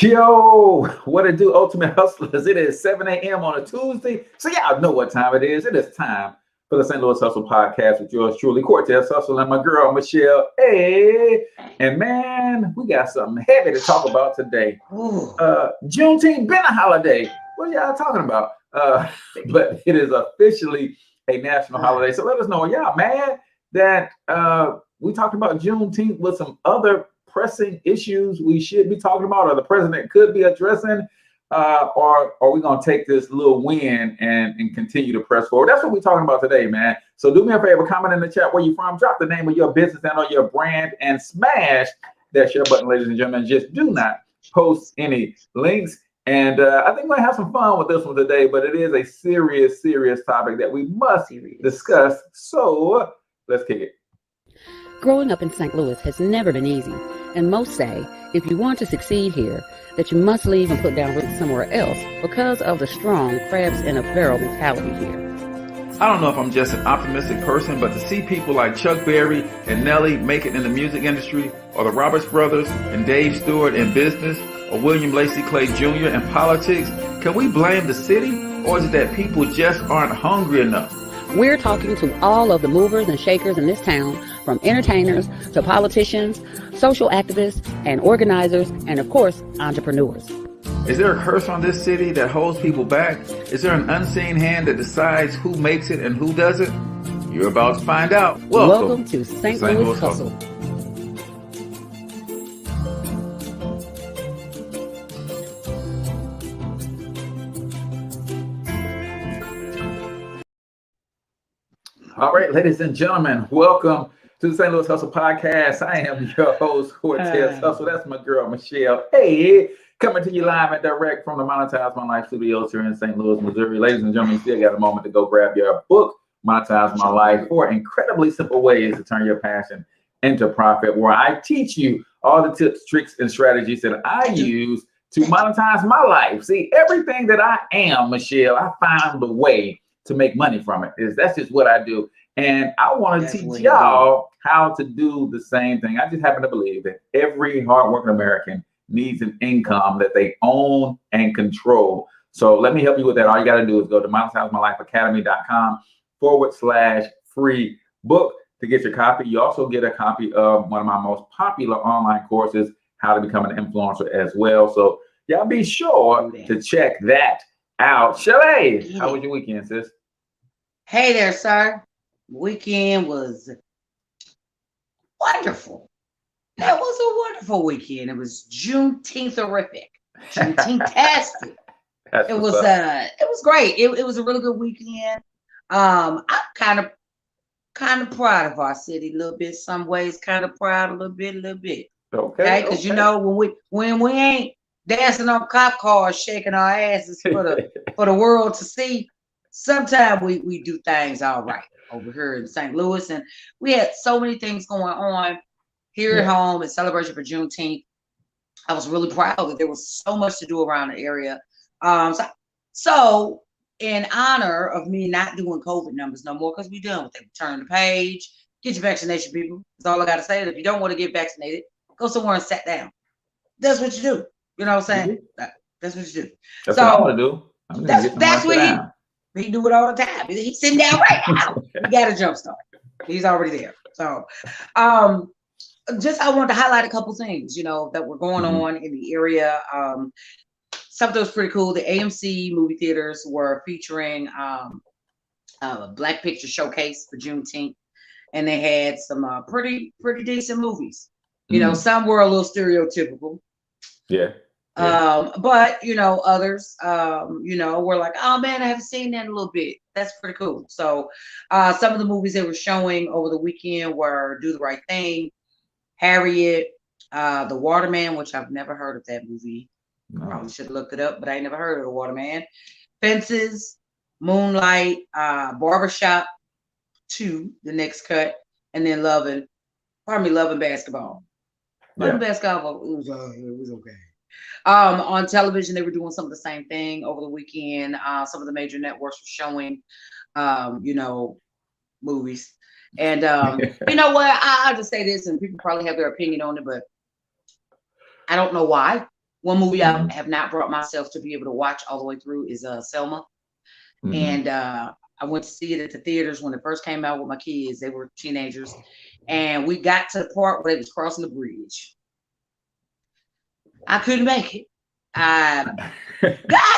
Yo, what it do, Ultimate Hustlers? It is 7 a.m. on a Tuesday. So y'all know what time it is. It is time for the St. Louis Hustle Podcast with yours truly, Cortez Hustle, and my girl, Michelle. Hey, and man, we got something heavy to talk about today. Juneteenth been a holiday. What are y'all talking about? But it is officially a national holiday. So let us know, y'all mad that we talked about Juneteenth with some other pressing issues we should be talking about, or the president could be addressing, or are we going to take this little win and continue to press forward? That's what we're talking about today, man. So do me a favor, comment in the chat where you're from, drop the name of your business and or your brand, and smash that share button, ladies and gentlemen. Just do not post any links. And I think we're going to have some fun with this one today, but it is a serious, serious topic that we must discuss. So let's kick it. Growing up in St. Louis has never been easy, and most say if you want to succeed here, that you must leave and put down roots somewhere else because of the strong crabs in a barrel mentality here. I don't know if I'm just an optimistic person, but to see people like Chuck Berry and Nelly make it in the music industry, or the Roberts brothers and Dave Stewart in business, or William Lacey Clay Jr. in politics, can we blame the city, or is it that people just aren't hungry enough? We're talking to all of the movers and shakers in this town, from entertainers to politicians, social activists and organizers, and of course, entrepreneurs. Is there a curse on this city that holds people back? Is there an unseen hand that decides who makes it and who doesn't? You're about to find out. Welcome to St. Louis Hustle. All right, ladies and gentlemen, welcome to the St. Louis Hustle Podcast. I am your host, Cortez Hustle. That's my girl, Michelle. Hey, coming to you live and direct from the Monetize My Life studios here in St. Louis, Missouri. Ladies and gentlemen, you still got a moment to go grab your book, Monetize My Life, 4 incredibly simple ways to turn your passion into profit, where I teach you all the tips, tricks, and strategies that I use to monetize my life. See, everything that I am, Michelle, I found a way to make money from it. That's just what I do. And I want to teach y'all how to do the same thing. I just happen to believe that every hardworking American needs an income that they own and control. So let me help you with that. All you got to do is go to monetizemylifeacademy.com/free book to get your copy. You also get a copy of one of my most popular online courses, How to Become an Influencer, as well. So y'all be sure to check that out. Shelly, how was your weekend, sis? Hey there, sir. Weekend was wonderful. That was a wonderful weekend. It was Juneteenth-erific. Juneteenth-tastic. It was great. It was a really good weekend. I'm kind of proud of our city a little bit. Some ways kind of proud a little bit. Okay. Because you know when we ain't dancing on cop cars, shaking our asses for the world to see, sometimes we do things all right over here in St. Louis, and we had so many things going on here at home in celebration for Juneteenth. I was really proud that there was so much to do around the area. So in honor of me not doing COVID numbers no more, because we done with it, turn the page, get your vaccination, people. That's all I got to say. If you don't want to get vaccinated, go somewhere and sit down. That's what you do. You know what I'm saying? That's what you do. That's what I want to do. That's what he do it all the time. He's sitting down right now. He got a jump start. He's already there. So I wanted to highlight a couple things, that were going on in the area. Something was pretty cool. The AMC movie theaters were featuring a Black Picture Showcase for Juneteenth, and they had some pretty decent movies. Some were a little stereotypical. Yeah. But others, were like, oh man, I haven't seen that in a little bit. That's pretty cool. So some of the movies they were showing over the weekend were Do the Right Thing, Harriet, The Waterman, which I've never heard of that movie. Probably should have looked it up, but I ain't never heard of The Waterman. Fences, Moonlight, Barbershop 2, the next cut, and then Loving Basketball. Loving Basketball, it was okay. On television, they were doing some of the same thing over the weekend. Some of the major networks were showing, movies. And you know what? I'll just say this, and people probably have their opinion on it, but I don't know why. One movie I have not brought myself to be able to watch all the way through is Selma. And I went to see it at the theaters when it first came out with my kids. They were teenagers. And we got to the part where they was crossing the bridge. I couldn't make it. God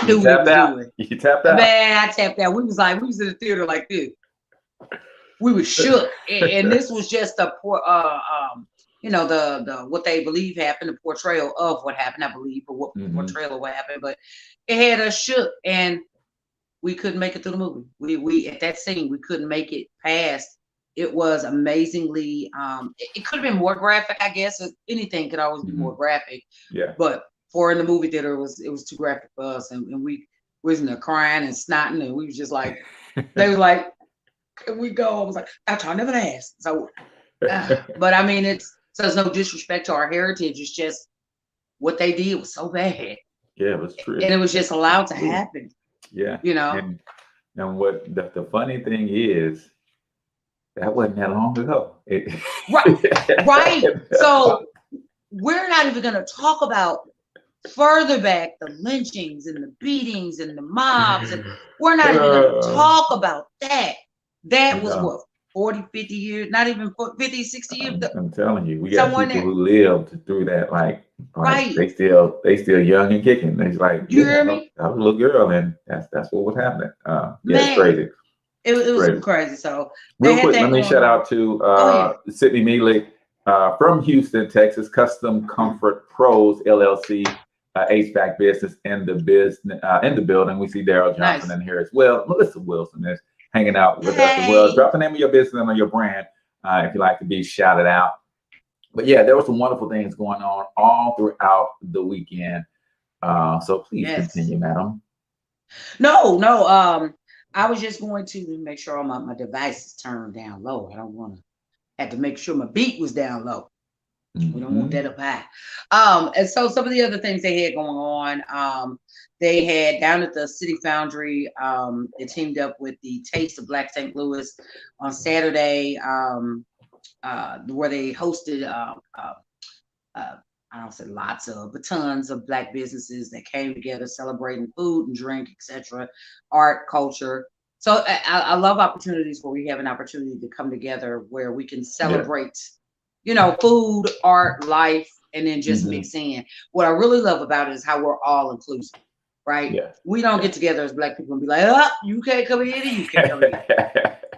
knew what he was doing. You tapped out. Man, I tapped out. We was in the theater like this. We were shook. And this was just a poor the what they believe happened, the portrayal of what happened, I believe, or what portrayal of what happened, but it had us shook and we couldn't make it through the movie. We at that scene, we couldn't make it past. It was amazingly it could have been more graphic, I guess. Anything could always be more graphic. Yeah. But for in the movie theater, it was too graphic for us, and we was in there crying and snotting, and we was just like, they was like, can we go? I was like, I never asked. So but I mean, it's no disrespect to our heritage. It's just what they did was so bad. Yeah, it was true. And it was just allowed to happen. Yeah. You know. And what the funny thing is, that wasn't that long ago. Right. So we're not even going to talk about further back the lynchings and the beatings and the mobs. And we're not even going to talk about that. That was what, 40, 50 years, not even 50, 60 years. I'm telling you, we got people who lived through that. Like they still young and kicking. It's like, you hear me? I was a little girl, and that's what was happening. It's crazy. It was crazy. So real quick, let me shout out to Sydney Mealy from Houston, Texas, Custom Comfort Pros LLC, HVAC business in the building. We see Daryl Johnson in here as well. Melissa Wilson is hanging out with us as well. Drop the name of your business and your brand if you'd like to be shouted out. But yeah, there were some wonderful things going on all throughout the weekend. So please continue, madam. No. I was just going to make sure all my devices turned down low. I don't want to have to make sure my beat was down low. We don't want that up high. And so some of the other things they had going on, they had down at the City Foundry, they teamed up with the Taste of Black St. Louis on Saturday, where they hosted, I don't say lots of, but tons of Black businesses that came together celebrating food and drink, etc., art, culture. So I love opportunities where we have an opportunity to come together where we can celebrate, food, art, life, and then just mix in. What I really love about it is how we're all inclusive, right? Yeah. We don't get together as Black people and be like, you can't come in and you can't come in.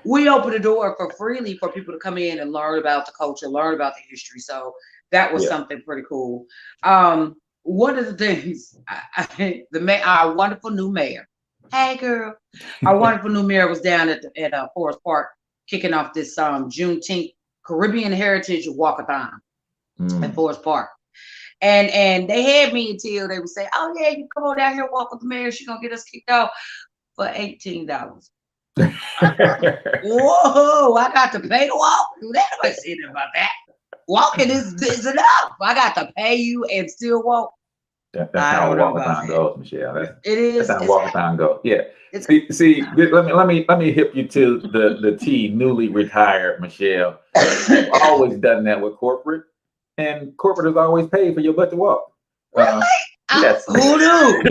We open the door freely for people to come in and learn about the culture, learn about the history. So that was something pretty cool. One of the things, our wonderful new mayor, hey girl, our wonderful new mayor was down at Forest Park kicking off this Juneteenth Caribbean Heritage Walkathon at Forest Park. And they had me until they would say, oh yeah, you come on down here, walk with the mayor, she's gonna get us kicked off for $18. Whoa, I got to pay to walk. Nobody said about that. Walking is enough. I got to pay you and still walk. That's how walkathon goes, Michelle. That's how walkathon goes. Yeah. See, let me hip you to the T, newly retired Michelle. I've always done that with corporate, and corporate has always paid for your butt to walk. Really? Yes. Who knew?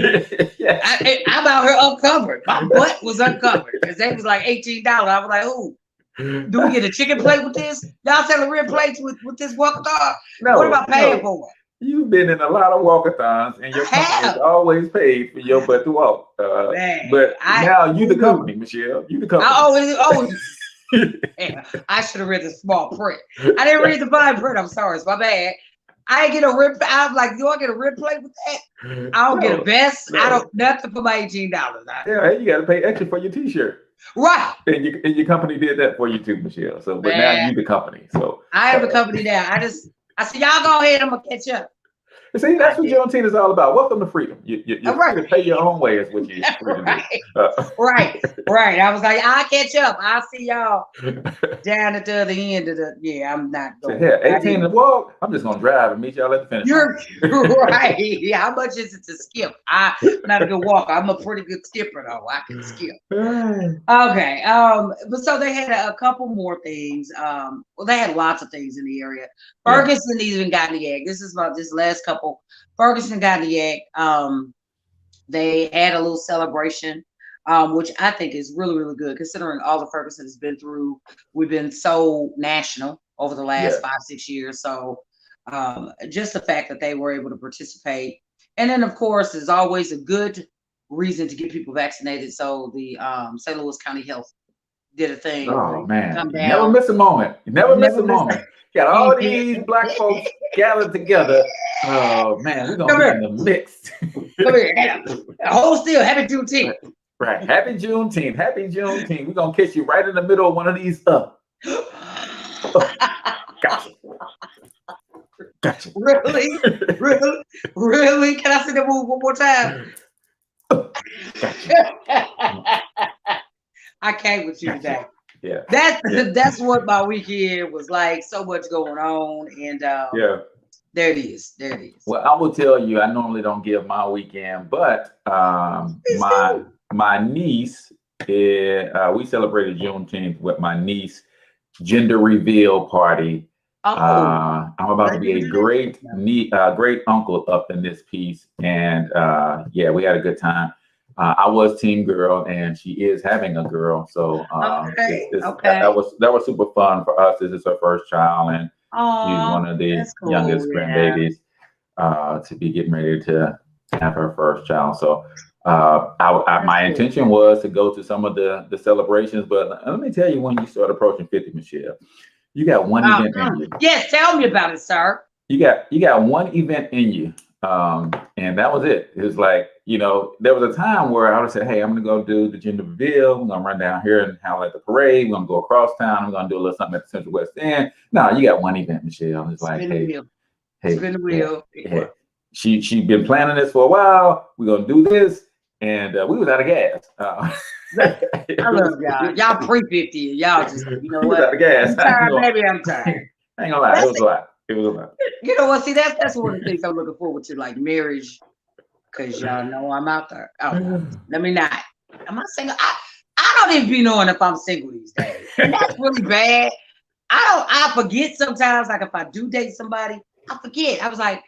Yes. I'm out here uncovered. My butt was uncovered because they was like $18. I was like, ooh. Do we get a chicken plate with this? Y'all selling real plates with this walkathon? No. What about paying for it? You've been in a lot of walkathons, and your company has always paid for your butt to walk. But now you the company, Michelle. You the company. I always. I should have read the small print. I didn't read the fine print. I'm sorry, it's my bad. I get a rib. I'm like, do I get a rib plate with that? I don't get a vest. I don't nothing for my $18. Yeah, you got to pay extra for your T-shirt. Right. And your company did that for you too, Michelle. So, but now you the company. So I am the company now. I said, y'all go ahead. I'm gonna catch up. See, that's what Juneteenth is all about. Welcome to freedom. You're free to pay your own way is what you're free to do. Right. I was like, I'll catch up. I'll see y'all down at the other end of I'm not going. So, 18 to walk. I'm just going to drive and meet y'all at the finish line. You're right. Yeah, how much is it to skip? I'm not a good walker. I'm a pretty good skipper, though. I can skip. Okay. But so they had a couple more things. Well, they had lots of things in the area. Ferguson even got in the egg. This is about this last best couple. Ferguson got the act. They had a little celebration, which I think is really, really good considering all the Ferguson has been through. We've been so national over the last 5-6 years. So just the fact that they were able to participate. And then, of course, there's always a good reason to get people vaccinated. So the St. Louis County Health did a thing. Oh man, you never miss a moment. You never miss a moment. Got all these black folks gathered together. Oh man, we're gonna be in the mix. Come here, hold still. Happy Juneteenth. Right, happy Juneteenth. Happy Juneteenth. We're gonna kiss you right in the middle of one of these. Gotcha. Gotcha. Really? Really? Can I see the move one more time? I came with you today. Yeah. That's what my weekend was like. So much going on, and there it is. There it is. Well, I will tell you, I normally don't give my weekend, but my niece, we celebrated Juneteenth with my niece gender reveal party. I'm about to be a great uncle up in this piece, and we had a good time. I was team girl, and she is having a girl, so that was super fun for us. This is her first child, and she's one of the youngest grandbabies to be getting ready to have her first child. So my intention was to go to some of the celebrations, but let me tell you, when you start approaching 50, Michelle, you got one event in you. Yes, tell me about it, sir. You got one event in you, and that was it. It was like, there was a time where I would say, hey, I'm gonna go do the gender reveal. We're gonna run down here and howl at the parade. We're gonna go across town. We're gonna do a little something at the Central West End. No, you got one event, Michelle. It's like, hey, spin the wheel. Hey. She'd been planning this for a while. We're gonna do this, and we was out of gas. I love y'all. Y'all pre-50. Y'all just, you know what? Out of gas. I'm tired, baby. I'm tired. I ain't gonna lie. It was a lot. It was a lot. You know what? See, that's one of the things I'm looking forward to, like marriage, because y'all know I'm out there. Let me not. Am I single? I don't even be knowing if I'm single these days. And that's really bad. I forget sometimes. Like if I do date somebody, I forget. I was like,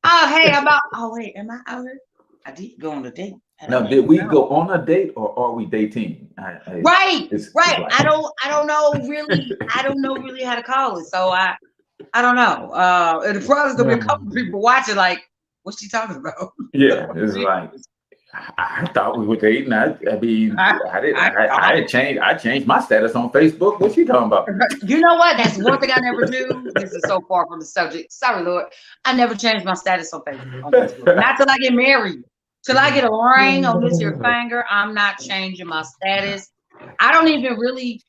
oh hey, I'm out. Oh wait, am I out here? I did go on a date. Now, did we go on a date, or are we dating? Right. Like, I don't know really. I don't know really how to call it. So I don't know. And the probably gonna be a couple people watching, like, what's she talking about? Yeah, it's like I thought we were dating. I changed my status on Facebook. What's she talking about? You know what? That's one thing I never do. This is so far from the subject. Sorry, Lord. I never changed my status on Facebook. Not till I get married. Till I get a ring on this here finger, I'm not changing my status. I don't even really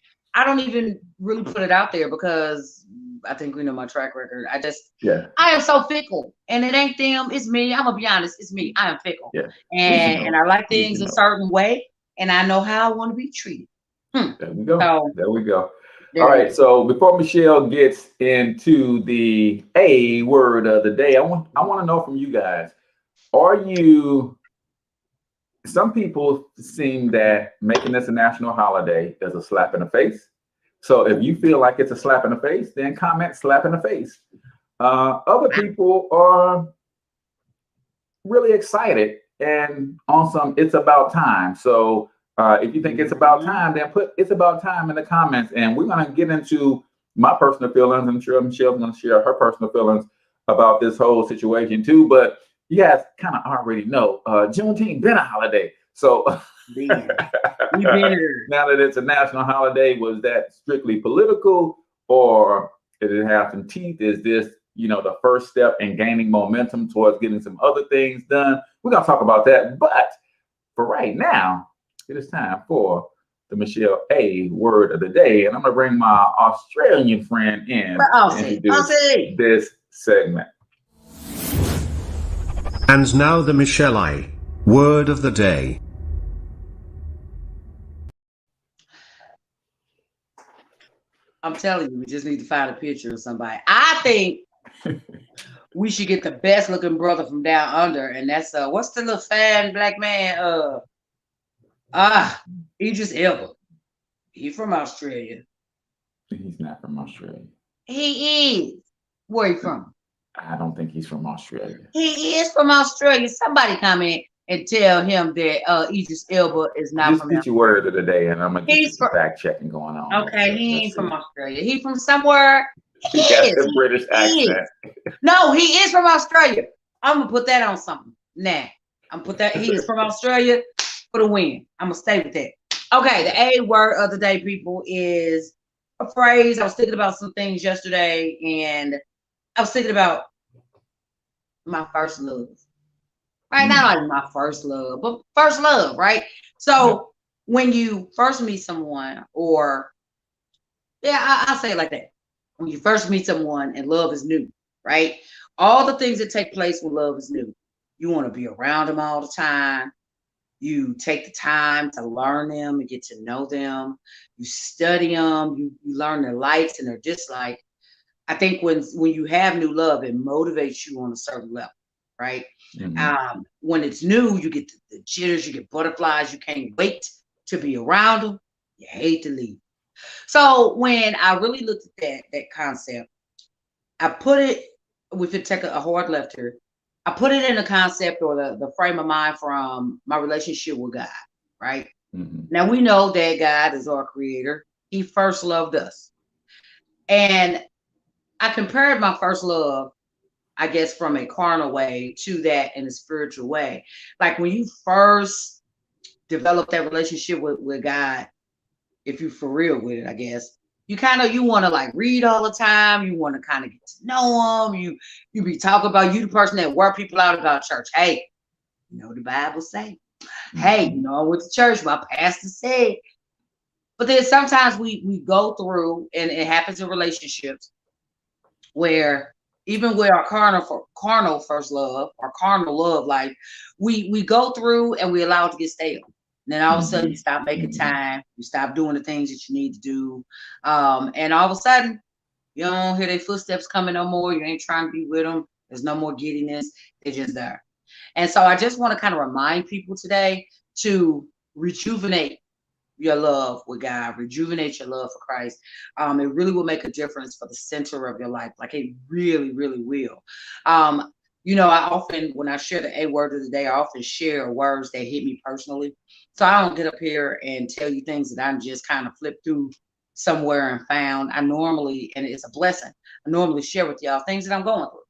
put it out there because I think we know my track record. I am so fickle, and it ain't them, it's me. I'm gonna be honest, it's me. I am fickle, and I like things a certain way, and I know how I want to be treated. There we go. There we go. All right. So before Michelle gets into the A word of the day, I want to know from you guys: are you? Some people seem that making this a national holiday is a slap in the face. So if you feel like it's a slap in the face, then comment slap in the face. Other people are really excited and on some it's about time. So if you think it's about time, then put it's about time in the comments. And we're going to get into my personal feelings. I'm sure Michelle's going to share her personal feelings about this whole situation too. But you guys kind of already know Juneteenth been a holiday. So now that it's a national holiday, was that strictly political, or did it have some teeth? Is this, the first step in gaining momentum towards getting some other things done? We're going to talk about that. But for right now, it is time for the Michelle A word of the day. And I'm going to bring my Australian friend in to introduce this segment. And now the Michelle I word of the day. I'm telling you, we just need to find a picture of somebody. I think we should get the best looking brother from down under, and that's what's the little fat black man? Idris Elba. He's from Australia. He's not from Australia. He is. Where he from? I don't think he's from Australia. He is from Australia. Somebody come in and tell him that Idris Elba is not Just from get your word of the day, and I'm gonna get He's some fact checking going on. Okay, he ain't from Australia. He from somewhere. He got a British accent. No, he is from Australia. I'm gonna put that on something. Nah, I'm gonna put that. He is from Australia for the win. I'm gonna stay with that. Okay, the A word of the day, people, is a phrase. I was thinking about some things yesterday, and I was thinking about my first love. Right, not like my first love, but first love, right? So when you first meet someone, or I'll say it like that. When you first meet someone and love is new, right? All the things that take place when love is new. You want to be around them all the time. You take the time to learn them and get to know them. You study them. You learn their likes and their dislikes. I think when you have new love, it motivates you on a certain level, right? When it's new, you get the jitters, you get butterflies. You can't wait to be around them. You hate to leave. So when I really looked at that concept, I put it, we could take a hard left here. I put it in the concept or the frame of mind from my relationship with God, right? Now we know that God is our creator. He first loved us. And I compared my first love, I guess, from a carnal way to that in a spiritual way. Like when you first develop that relationship with God, if you for real with it, I guess, you want to like read all the time. You want to kind of get to know them. You be talking about, you the person that work people out about church. Hey, you know the Bible say. Hey, you know, I went to church, my pastor said. But then sometimes we go through, and it happens in relationships where even with our carnal first love, or carnal love life, we go through and we allow it to get stale. And then all of a sudden you stop making time, you stop doing the things that you need to do. And all of a sudden, you don't hear their footsteps coming no more. You ain't trying to be with them. There's no more giddiness. They're just there. And so I just want to kind of remind people today to rejuvenate your love with God, rejuvenate your love for Christ. It really will make a difference for the center of your life. Like it really, really will. You know, I often, when I share the A word of the day, I often share words that hit me personally. So I don't get up here and tell you things that I'm just kind of flipped through somewhere and found. I normally, and it's a blessing, I normally share with y'all things that I'm going through.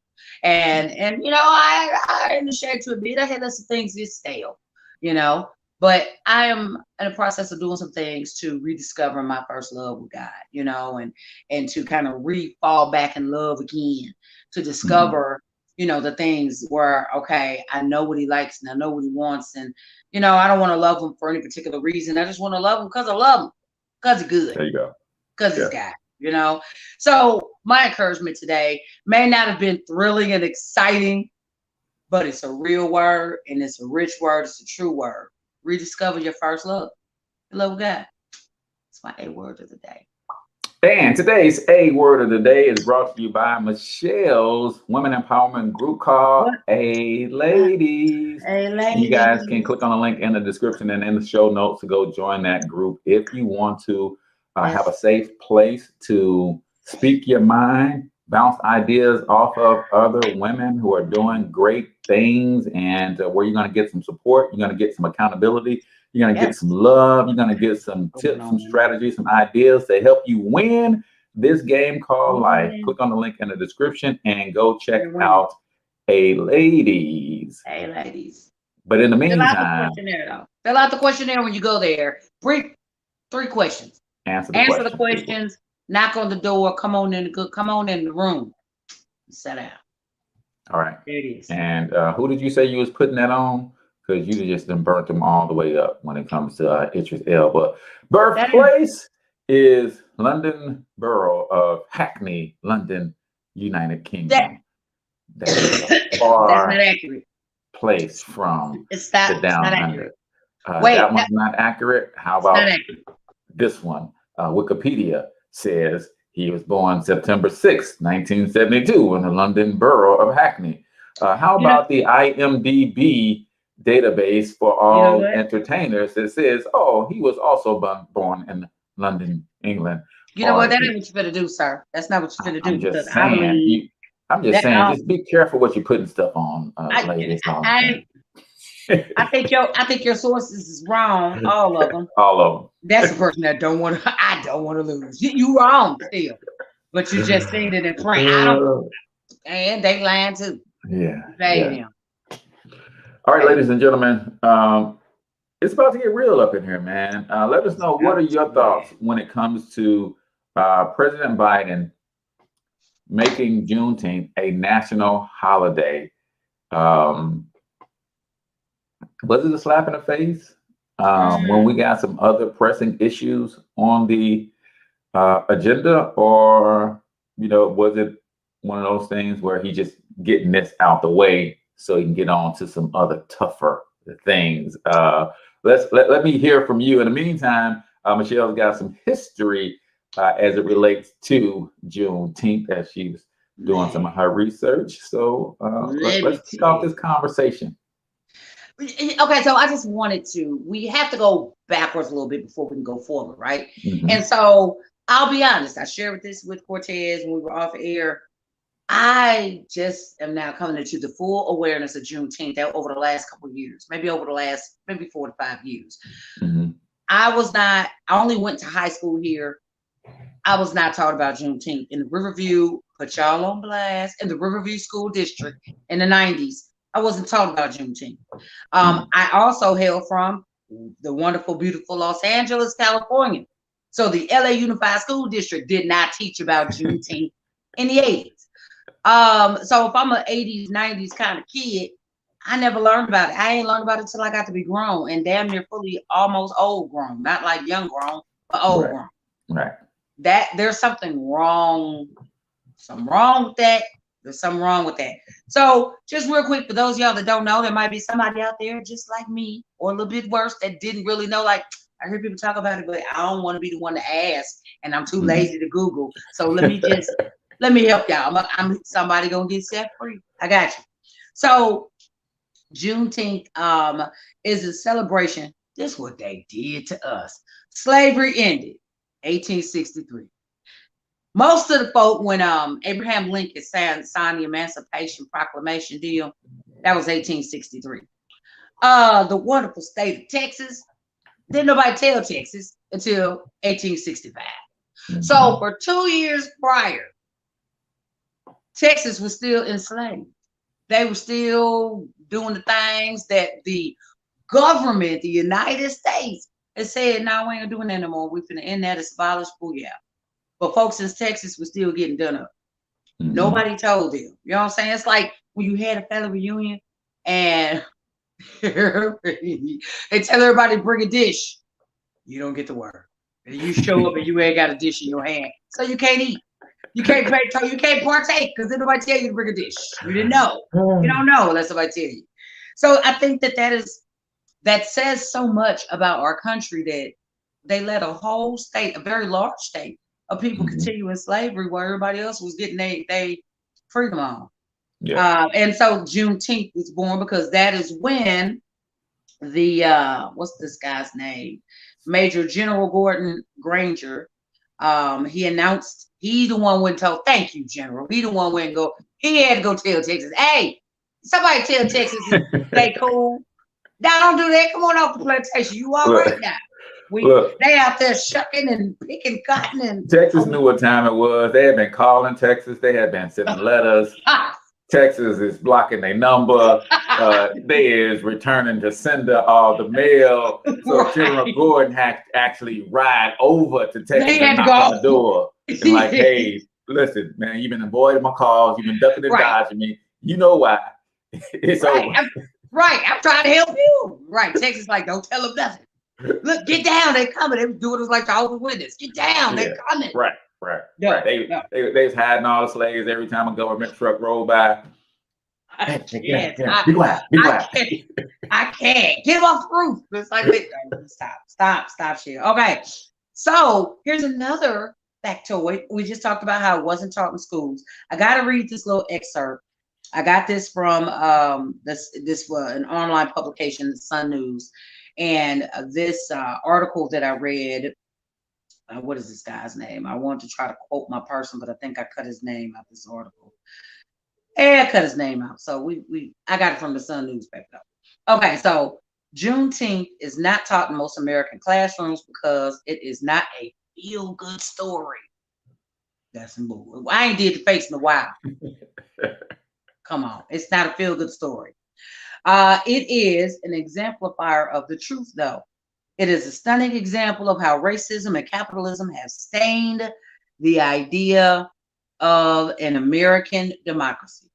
And you know, I in the shade to admit I had some things that stale, you know, but I am in the process of doing some things to rediscover my first love with God, you know, and to kind of fall back in love again, to discover, you know, the things where, okay, I know what he likes and I know what he wants. And, you know, I don't want to love him for any particular reason. I just want to love him because I love him, because he's good. There you go. Because he's God, you know. So my encouragement today may not have been thrilling and exciting, but it's a real word and it's a rich word. It's a true word. Rediscover your first love. The love of God. It's my A word of the day. And today's A word of the day is brought to you by Michelle's women empowerment group called Aaye Ladies. Aaye Ladies. You guys can click on the link in the description and in the show notes to go join that group if you want to have a safe place to speak your mind, bounce ideas off of other women who are doing great things, and where you're going to get some support, you're going to get some accountability. You're going to get some love. You're going to get some tips, some strategies, some ideas to help you win this game called life. Click on the link in the description and go check out Aaye Ladies. Aaye Ladies. But in the meantime, fill out the questionnaire when you go there. Three questions. Answer the questions. Knock on the door. Come on in the room. Sit down. All right. There it is. And who did you say you was putting that on? Because you just done burnt them all the way up when it comes to Idris Elba. Birthplace is London Borough of Hackney, London, United Kingdom. That's not accurate. Place from the down under. Wait, that one's not accurate. How about this one? Wikipedia says he was born September 6, 1972 in the London Borough of Hackney. How about the IMDb database for all entertainers that says, oh, he was also born in London, England. You know what? That ain't what you're gonna do, sir. That's not what you're gonna do. I'm just saying, I'm just saying, just be careful what you're putting stuff on, ladies. I think your sources is wrong, all of them. All of them. That's the person that don't want to. I don't want to lose. You wrong still, but you just seen it in print. I don't, and they lying too. Yeah. Them. All right, ladies and gentlemen, it's about to get real up in here, man. Let us know, what are your thoughts when it comes to President Biden making Juneteenth a national holiday? Was it a slap in the face when we got some other pressing issues on the agenda, or was it one of those things where he just getting this out the way so he can get on to some other tougher things? Let me hear from you. In the meantime, Michelle's got some history as it relates to Juneteenth, as she was doing some of her research. So let's kick off this conversation. Okay, so I just wanted we have to go backwards a little bit before we can go forward, right? Mm-hmm. And so I'll be honest, I shared this with Cortez when we were off air. I just am now coming into the full awareness of Juneteenth over the last couple of years, maybe 4 to 5 years. Mm-hmm. I only went to high school here. I was not taught about Juneteenth. In the Riverview, put y'all on blast, in the Riverview School District in the 90s, I wasn't taught about Juneteenth. I also hail from the wonderful, beautiful Los Angeles, California. So the LA Unified School District did not teach about Juneteenth in the 80s. So if I'm an 80s, 90s kind of kid, I never learned about it. I ain't learned about it until I got to be grown and damn near fully almost old grown. Not like young grown, but old grown. Right. That there's something wrong. Something wrong with that. There's something wrong with that. So just real quick, for those of y'all that don't know, there might be somebody out there just like me, or a little bit worse, that didn't really know. Like, I heard people talk about it, but I don't want to be the one to ask, and I'm too lazy to Google. So let me help y'all. I'm somebody gonna get set free. I got you. So Juneteenth is a celebration. This is what they did to us. Slavery ended 1863. Most of the folk, when Abraham Lincoln signed the Emancipation Proclamation deal, that was 1863. The wonderful state of Texas, didn't nobody tell Texas until 1865. Mm-hmm. So for 2 years prior, Texas was still enslaved. They were still doing the things that the government, the United States, has said, no, we ain't doing that no more. We're finna end that, abolish, booyah. But folks in Texas were still getting done up. Mm-hmm. Nobody told them. You know what I'm saying? It's like when you had a family reunion and they tell everybody to bring a dish. You don't get the word. And you show up and you ain't got a dish in your hand. So you can't eat. You can't partake because then nobody tell you to bring a dish. You didn't know. You don't know unless somebody tell you. So I think that says so much about our country, that they let a whole state, a very large state, of people continue in slavery while everybody else was getting they freedom on. Yeah. And so Juneteenth was born because that is when the what's this guy's name? Major General Gordon Granger. He announced, he the one went and told, thank you, General. He the one went and he had to go tell Texas, hey, somebody tell Texas they cool. Now don't do that. Come on off the plantation. You all right now. They out there shucking and picking cotton, and Texas knew what time it was. They had been calling Texas. They had been sending letters. Texas is blocking their number. They is returning to sender all the mail. So General Gordon had to actually ride over to Texas and knock on the door. And like, hey, listen, man, you've been avoiding my calls. You've been ducking and dodging me. You know why. It's over. I'm trying to help you. Right. Texas like, don't tell them nothing. Look, get down, they coming. They was doing us like Jehovah's Witness. Get down, they coming. Right. They was hiding all the slaves every time a government truck rolled by. I can't. Be quiet. I can't. Get him off the roof. It's like, stop shit. Okay. So here's another factoid. We just talked about how it wasn't taught in schools. I gotta read this little excerpt. I got this from this an online publication, Sun News. And this article that I read, what is this guy's name? I want to try to quote my person, but I think I cut his name out this article. And cut his name out. So I got it from the Sun newspaper though. Okay, so Juneteenth is not taught in most American classrooms because it is not a feel-good story. That's some bull. I ain't did the face in a while. Come on, it's not a feel-good story. It is an exemplifier of the truth, though. It is a stunning example of how racism and capitalism have stained the idea of an American democracy.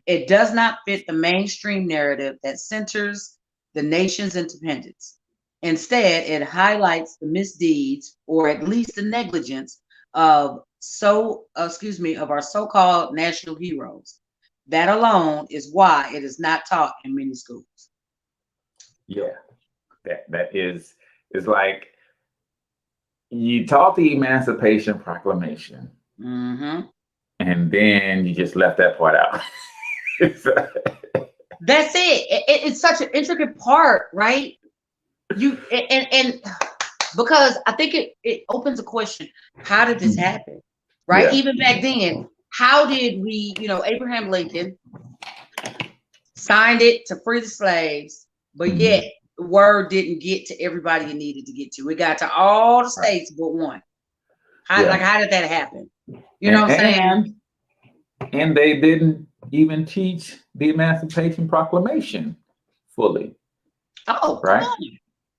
It does not fit the mainstream narrative that centers the nation's independence. Instead, it highlights the misdeeds, or at least the negligence, of our so-called national heroes. That alone is why it is not taught in many schools. Yeah, that is like you taught the Emancipation Proclamation, Mm-hmm. and then you just left that part out. That's it. It's such an intricate part, right? And because I think it opens a question: how did this happen? Right? Yeah. Even back then, how did we? Abraham Lincoln signed it to free the slaves, but yet the word didn't get to everybody it needed to get to. It got to all the states but one. How did that happen? You know what I'm saying? And they didn't even teach the Emancipation Proclamation fully. Oh, right? Come on.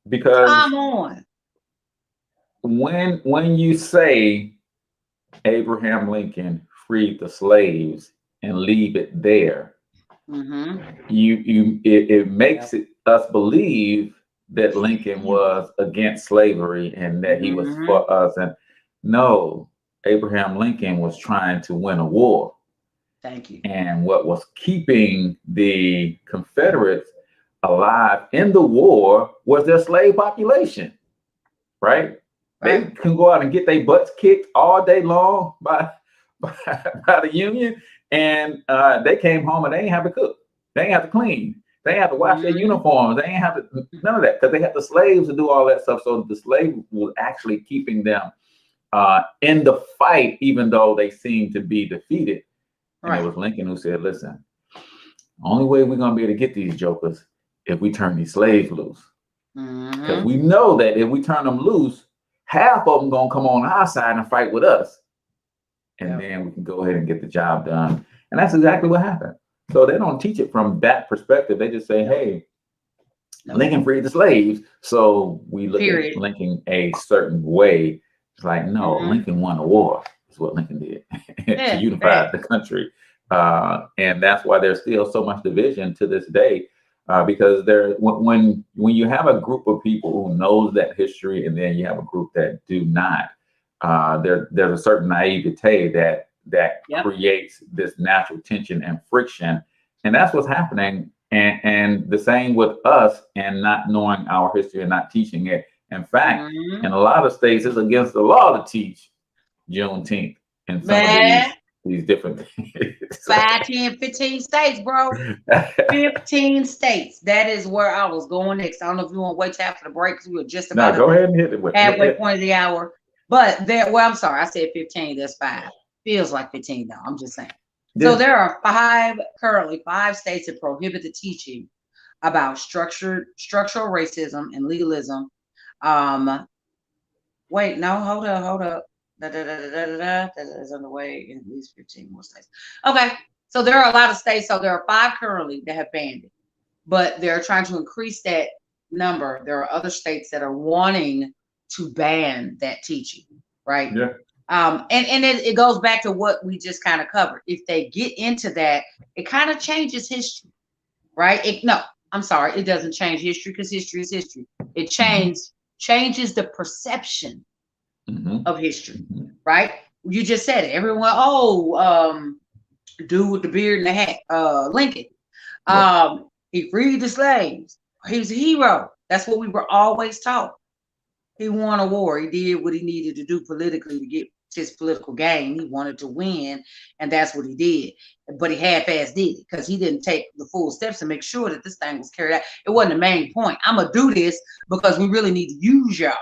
Because come on. When you say Abraham Lincoln freed the slaves and leave it there, it makes us believe that Lincoln was against slavery and that he was for us. And no, Abraham Lincoln was trying to win a war. Thank you. And what was keeping the Confederates alive in the war was their slave population, right? They can go out and get their butts kicked all day long by the Union, and they came home and they ain't have to cook, they ain't have to clean, they ain't have to wash their uniforms, they ain't have to none of that, because they had the slaves to do all that stuff. So the slave was actually keeping them in the fight, even though they seemed to be defeated. And it was Lincoln who said, listen, only way we're going to be able to get these jokers if we turn these slaves loose. Because we know that if we turn them loose, half of them going to come on our side and fight with us. And then we can go ahead and get the job done. And that's exactly what happened. So they don't teach it from that perspective. They just say, hey, Lincoln freed the slaves. So we look at Lincoln a certain way. It's like, no, Lincoln won a war. Is what Lincoln did to unify the country. And that's why there's still so much division to this day, because when you have a group of people who knows that history and then you have a group that do not, there's a certain naivete that creates this natural tension and friction. And that's what's happening. And the same with us and not knowing our history and not teaching it. In fact, in a lot of states, it's against the law to teach Juneteenth and some of these different things. 5, 10, 15 states, bro. 15 states. That is where I was going next. I don't know if you want to wait till after the break, because we were just about go ahead and hit it with halfway point of the hour. But I'm sorry, I said 15. That's 5. Feels like 15 though. I'm just saying. So there are currently 5 states that prohibit the teaching about structural racism and legalism. Wait, no, hold up. That is underway in at least 15 more states. Okay, so there are a lot of states. So there are 5 currently that have banned it, but they're trying to increase that number. There are other states that are wanting to ban that teaching, right? Yeah. And it goes back to what we just kind of covered. If they get into that, it kind of changes history, right? It doesn't change history, because history is history. It changes the perception of history, right? You just said it. Everyone, dude with the beard and the hat, Lincoln. He freed the slaves. He was a hero. That's what we were always taught. He won a war. He did what he needed to do politically to get his political gain. He wanted to win, and that's what he did. But he half-assed did it, because he didn't take the full steps to make sure that this thing was carried out. It wasn't the main point. I'm gonna do this because we really need to use y'all.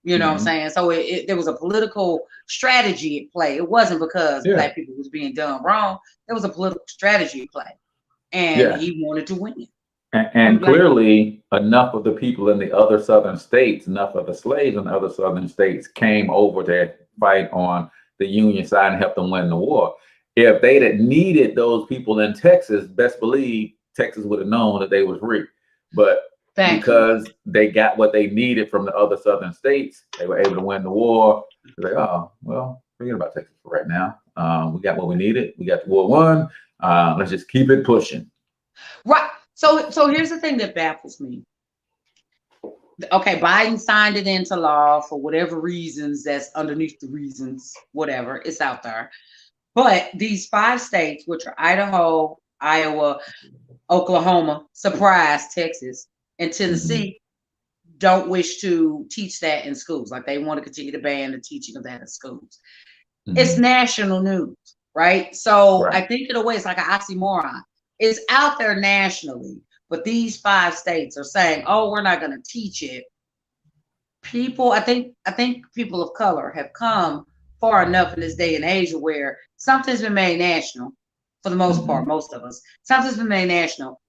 You You know what I'm saying? So there was a political strategy at play. It wasn't because Black people was being done wrong. There was a political strategy at play, and he wanted to win. And clearly, enough of the people in the other southern states, enough of the slaves in the other southern states came over to fight on the Union side and help them win the war. If they'd had needed those people in Texas, best believe Texas would have known that they was rigged. But because they got what they needed from the other southern states, they were able to win the war. They're like, oh, well, forget about Texas for right now. We got what we needed. We got the war won. Let's just keep it pushing. Right. So here's the thing that baffles me. Okay, Biden signed it into law for whatever reasons that's underneath the reasons, whatever, it's out there. But these 5 states, which are Idaho, Iowa, Oklahoma, surprise, Texas, and Tennessee, don't wish to teach that in schools. Like they want to continue to ban the teaching of that in schools. It's national news, right? So I think in a way it's like an oxymoron. It's out there nationally, but these 5 states are saying, "Oh, we're not going to teach it." People, I think people of color have come far enough in this day and age where something's been made national, for the most part, most of us. Something's been made national.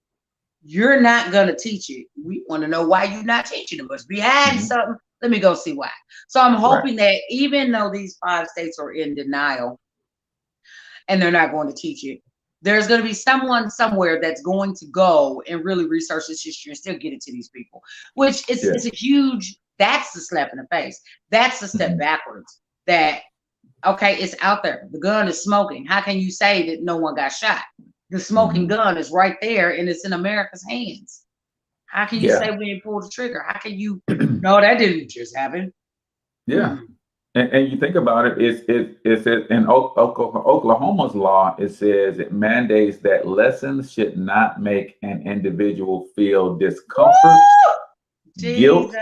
You're not going to teach it. We want to know why you're not teaching it. Must be hiding something. Let me go see why. So I'm hoping that even though these 5 states are in denial and they're not going to teach it, there's going to be someone somewhere that's going to go and really research this history and still get it to these people, which is it's a huge, that's the slap in the face. That's the step backwards. That, okay, it's out there. The gun is smoking. How can you say that no one got shot? The smoking gun is right there and it's in America's hands. How can you say we didn't pull the trigger? How can you, no, that didn't just happen. And you think about it, it's in Oklahoma's law, it says it mandates that lessons should not make an individual feel discomfort, guilt,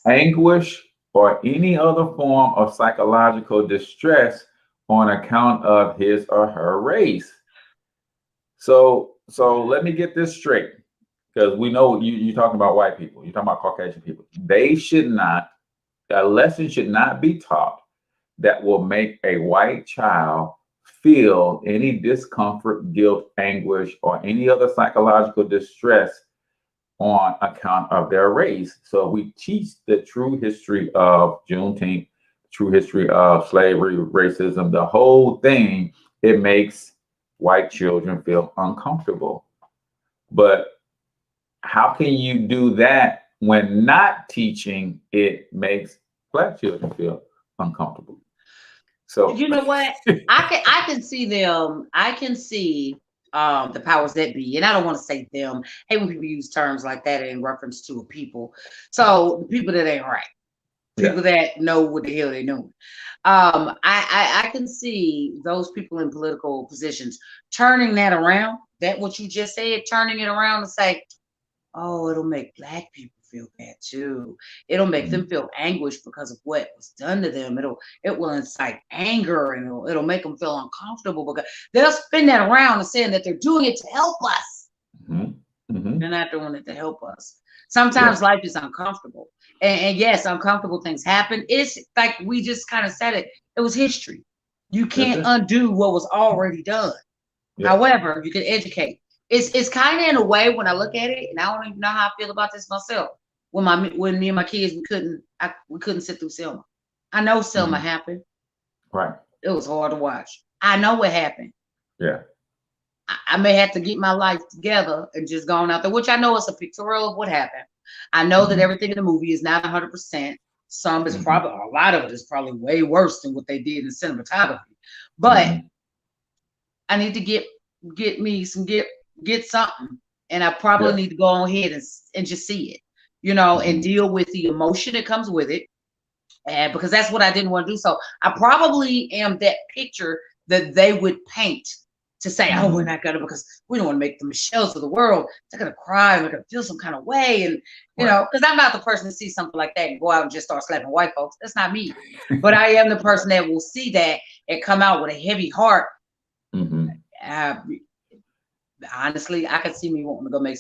anguish, or any other form of psychological distress on account of his or her race. So let me get this straight, because we know you're talking about white people, you're talking about Caucasian people. They should not, a lesson should not be taught that will make a white child feel any discomfort, guilt, anguish, or any other psychological distress on account of their race. So we teach the true history of Juneteenth, true history of slavery, racism, the whole thing. It makes white children feel uncomfortable. But how can you do that when not teaching it makes Black children feel uncomfortable? So you know what? I can see them. I can see the powers that be, and I don't want to say them. Hey, when people use terms like that in reference to a people, so the people that ain't right, people that know what the hell they're doing. I can see those people in political positions turning that around. That what you just said, turning it around and say, "Oh, it'll make Black people feel bad too. It'll make them feel anguish because of what was done to them. It will incite anger, and it'll make them feel uncomfortable because they'll spin that around and saying that they're doing it to help us. They're not doing it to help us. Sometimes life is uncomfortable, and yes, uncomfortable things happen. It's like we just kind of said it. It was history. You can't undo what was already done. However, you can educate. It's kind of in a way when I look at it, and I don't even know how I feel about this myself. When me and my kids we couldn't sit through Selma. I know Selma happened. Right. It was hard to watch. I know what happened. Yeah. I may have to get my life together and just gone out there, which I know is a pictorial of what happened. I know that everything in the movie is not 100%. Some is probably, a lot of it is probably way worse than what they did in cinematography. But I need to get something, and I probably need to go on ahead and just see it, and deal with the emotion that comes with it, and because that's what I didn't want to do. So I probably am that picture that they would paint to say, "Oh, we're not gonna, because we don't want to make the Michelles of the world. They're gonna cry and they're gonna feel some kind of way," and because I'm not the person to see something like that and go out and just start slapping white folks. That's not me. But I am the person that will see that and come out with a heavy heart. Honestly, I could see me wanting to go make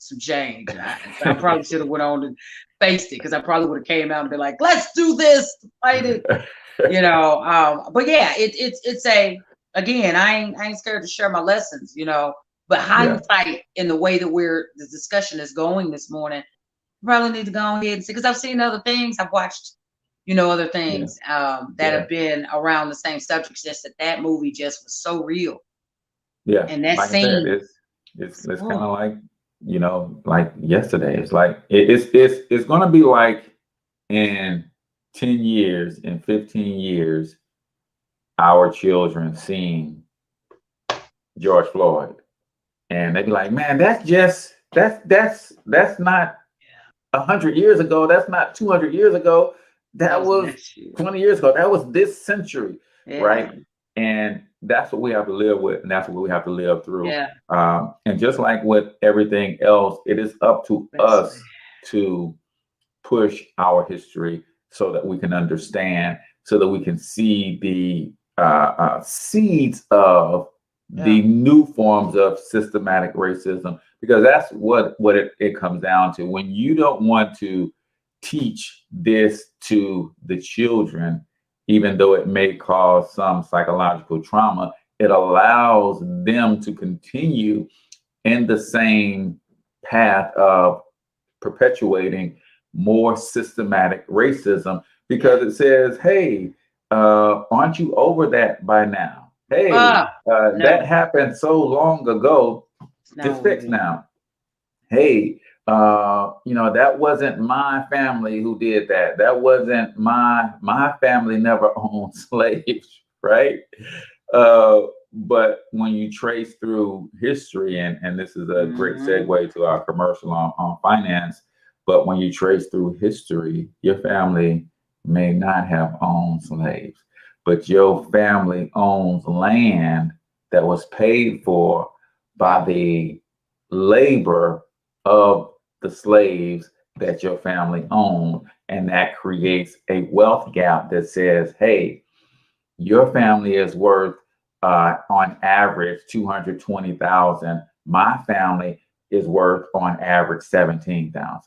some change. I probably should have went on and faced it, because I probably would have came out and been like, let's do this, fight it, you know. But yeah, it's again, I ain't scared to share my lessons, you know. But hindsight, in the way that the discussion is going this morning, probably need to go ahead and see, because I've seen other things. I've watched, you know, other things that have been around the same subject. Just that movie just was so real. Yeah, and that like scene, it's kind of like, you know, like yesterday. It's like it's gonna be like in 10 years, in 15 years, our children seeing George Floyd, and they be like, man, that's not 100 years ago. That's not 200 years ago. That was 20 years ago. That was this century, right? And that's what we have to live with, and that's what we have to live through. And just like with everything else, it is up to us to push our history so that we can understand, so that we can see the seeds of the new forms of systematic racism, because that's what it comes down to. When you don't want to teach this to the children, even though it may cause some psychological trauma, it allows them to continue in the same path of perpetuating more systematic racism, because it says, hey, aren't you over that by now? Hey, that happened so long ago. It's fixed now. Hey, you know, that wasn't my family who did that. That wasn't my family never owned slaves, right? But when you trace through history, and this is a great segue to our commercial on finance, but when you trace through history, your family may not have owned slaves, but your family owns land that was paid for by the labor of the slaves that your family owned. And that creates a wealth gap that says, hey, your family is worth on average $220,000. My family is worth on average $17,000.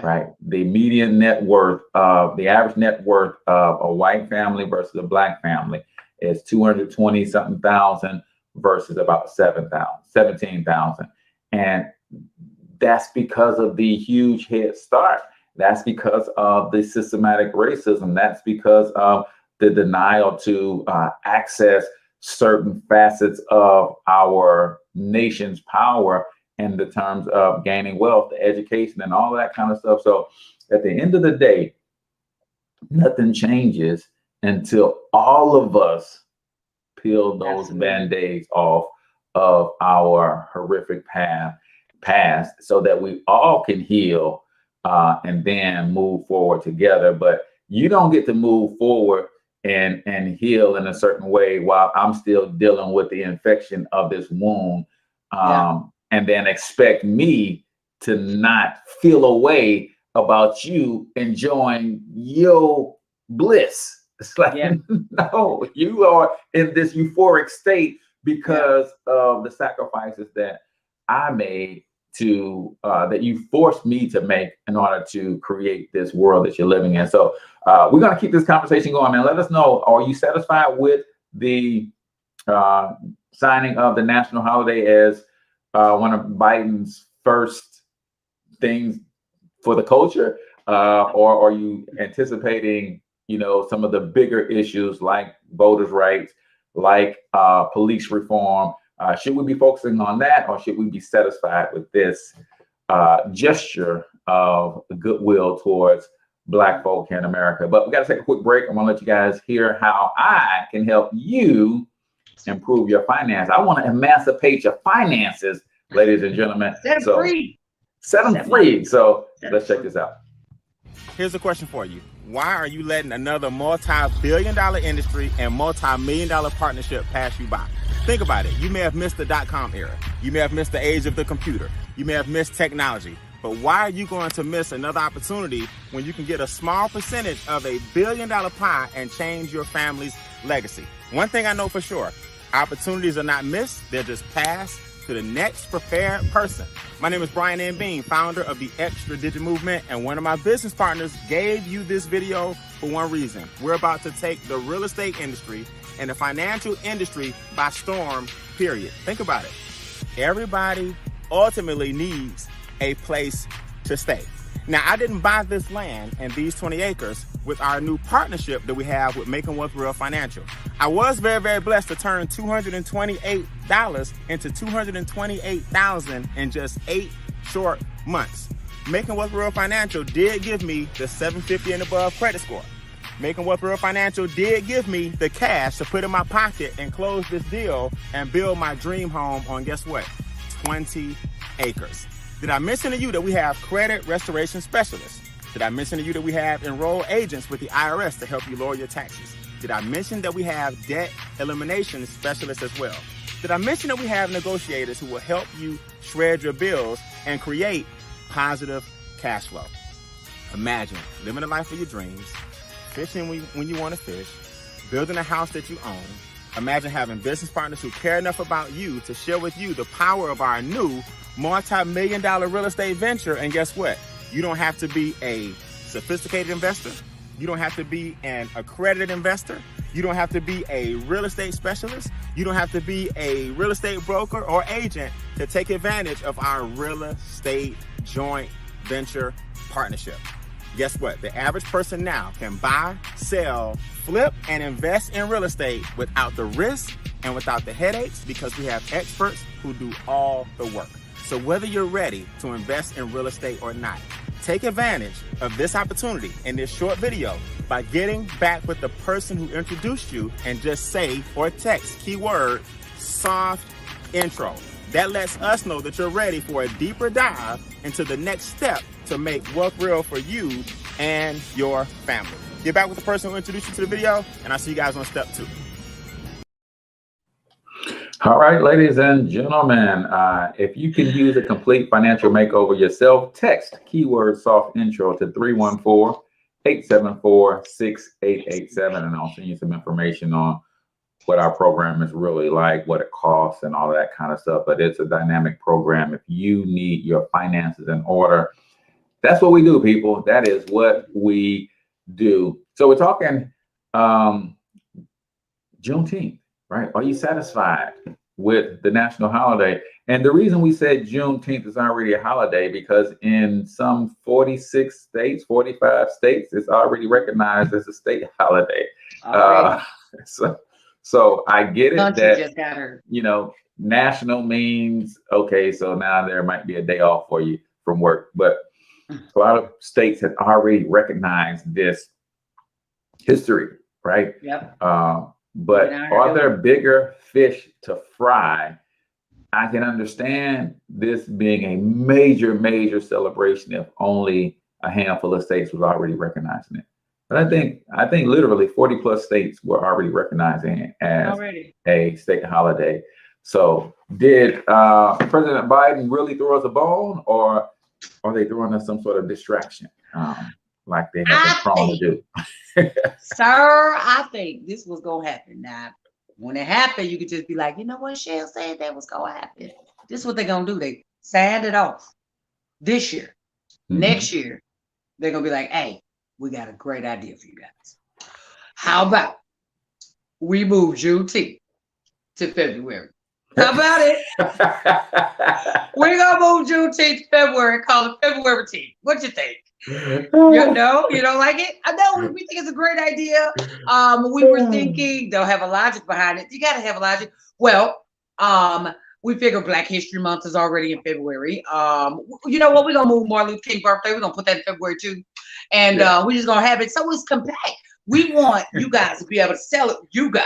Right. The median net worth of the average net worth of a white family versus a black family is 220 something thousand versus about 17,000. And that's because of the huge head start. That's because of the systematic racism. That's because of the denial to access certain facets of our nation's power in the terms of gaining wealth, education, and all that kind of stuff. So at the end of the day, nothing changes until all of us peel those band-aids off of our horrific past, so that we all can heal and then move forward together. But you don't get to move forward and heal in a certain way while I'm still dealing with the infection of this wound. And then expect me to not feel a way about you enjoying your bliss. It's like, no, you are in this euphoric state because of the sacrifices that I made that you forced me to make in order to create this world that you're living in. So we're going to keep this conversation going, man. Let us know, are you satisfied with the signing of the national holiday as one of Biden's first things for the culture, or are you anticipating, you know, some of the bigger issues like voters' rights, like police reform? Should we be focusing on that, or should we be satisfied with this gesture of goodwill towards Black folk here in America? But we got to take a quick break. I'm gonna let you guys hear how I can help you improve your finance. I want to emancipate your finances, ladies and gentlemen. Set them free. So let's check this out. Here's a question for you. Why are you letting another multi-billion-dollar industry and multi-million-dollar partnership pass you by? Think about it. You may have missed the dot-com era. You may have missed the age of the computer. You may have missed technology. But why are you going to miss another opportunity when you can get a small percentage of a billion-dollar pie and change your family's legacy? One thing I know for sure, opportunities are not missed. They're just passed to the next prepared person. My name is Brian M. Bean, founder of the Extra Digit Movement, and one of my business partners gave you this video for one reason. We're about to take the real estate industry and the financial industry by storm, period. Think about it. Everybody ultimately needs a place to stay. Now, I didn't buy this land and these 20 acres with our new partnership that we have with Making Wealth Real Financial. I was very, very blessed to turn $228 into $228,000 in just 8 short months. Making Wealth Real Financial did give me the 750 and above credit score. Making Wealth Real Financial did give me the cash to put in my pocket and close this deal and build my dream home on, guess what? 20 acres. Did I mention to you that we have credit restoration specialists? Did I mention to you that we have enrolled agents with the IRS to help you lower your taxes? Did I mention that we have debt elimination specialists as well? Did I mention that we have negotiators who will help you shred your bills and create positive cash flow? Imagine living the life of your dreams, fishing when you want to fish, building a house that you own. Imagine having business partners who care enough about you to share with you the power of our new multi-million-dollar real estate venture. And guess what? You don't have to be a sophisticated investor. You don't have to be an accredited investor. You don't have to be a real estate specialist. You don't have to be a real estate broker or agent to take advantage of our real estate joint venture partnership. Guess what? The average person now can buy, sell, flip, and invest in real estate without the risk and without the headaches, because we have experts who do all the work. So whether you're ready to invest in real estate or not, take advantage of this opportunity in this short video by getting back with the person who introduced you and just say or text keyword soft intro. That lets us know that you're ready for a deeper dive into the next step to make wealth real for you and your family. Get back with the person who introduced you to the video, and I'll see you guys on step 2. All right, ladies and gentlemen, if you can use a complete financial makeover yourself, text keyword soft intro to 314-874-6887, and I'll send you some information on what our program is really like, what it costs, and all that kind of stuff. But it's a dynamic program. If you need your finances in order, that's what we do, people. That is what we do. So we're talking Juneteenth. Right? Are you satisfied with the national holiday? And the reason we said Juneteenth is already a holiday, because in some 46 states, 45 states, it's already recognized as a state holiday. So I get it that, just got her. you know, national means, okay, so now there might be a day off for you from work. But a lot of states have already recognized this history, right? Yep. But are there bigger fish to fry? I can understand this being a major, major celebration if only a handful of states was already recognizing it. But I think literally 40 plus states were already recognizing it as a state holiday. So did President Biden really throw us a bone, or are they throwing us some sort of distraction like they have been prone to do? Sir, I think this was gonna happen. Now, when it happened, you could just be like, you know what, Shell said that was gonna happen. This is what they're gonna do. They signed it off this year. Next year, they're gonna be like, hey, we got a great idea for you guys. How about we move Juneteenth to February? How about it? We're gonna move Juneteenth to February, call it February 10th. What you think? You know, you don't like it? I know, we think it's a great idea. We were thinking they'll have a logic behind it. You gotta have a logic. Well, we figure Black History Month is already in February. You know what? We're gonna move Martin Luther King's birthday. We're gonna put that in February too. And we're just gonna have it. So it's compact. We want you guys to be able to sell it, you guys.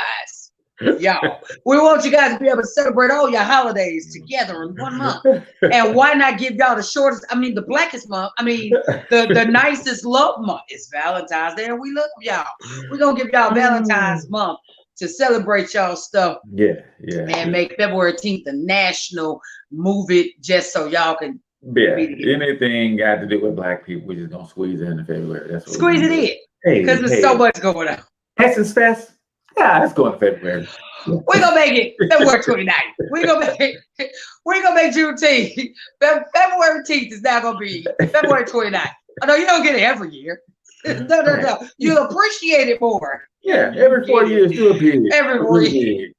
Y'all, we want you guys to be able to celebrate all your holidays together in 1 month. And why not give y'all the shortest, the blackest month, the nicest love month? It's Valentine's Day, and we love y'all. We're gonna give y'all Valentine's month to celebrate y'all stuff. And make February 10th a national, move it just so y'all can anything got to do with Black people, we're just gonna squeeze it in February. That's what squeeze it in, because there's so much going on. Essence Fest Yeah, it's going to February. We're gonna make it February 29th. We're gonna make Juneteenth. February 10th is now gonna be February 29th. Oh, no, you don't get it every year. No. You'll appreciate it more. Yeah, every 4 years, do a period. Every 4 years.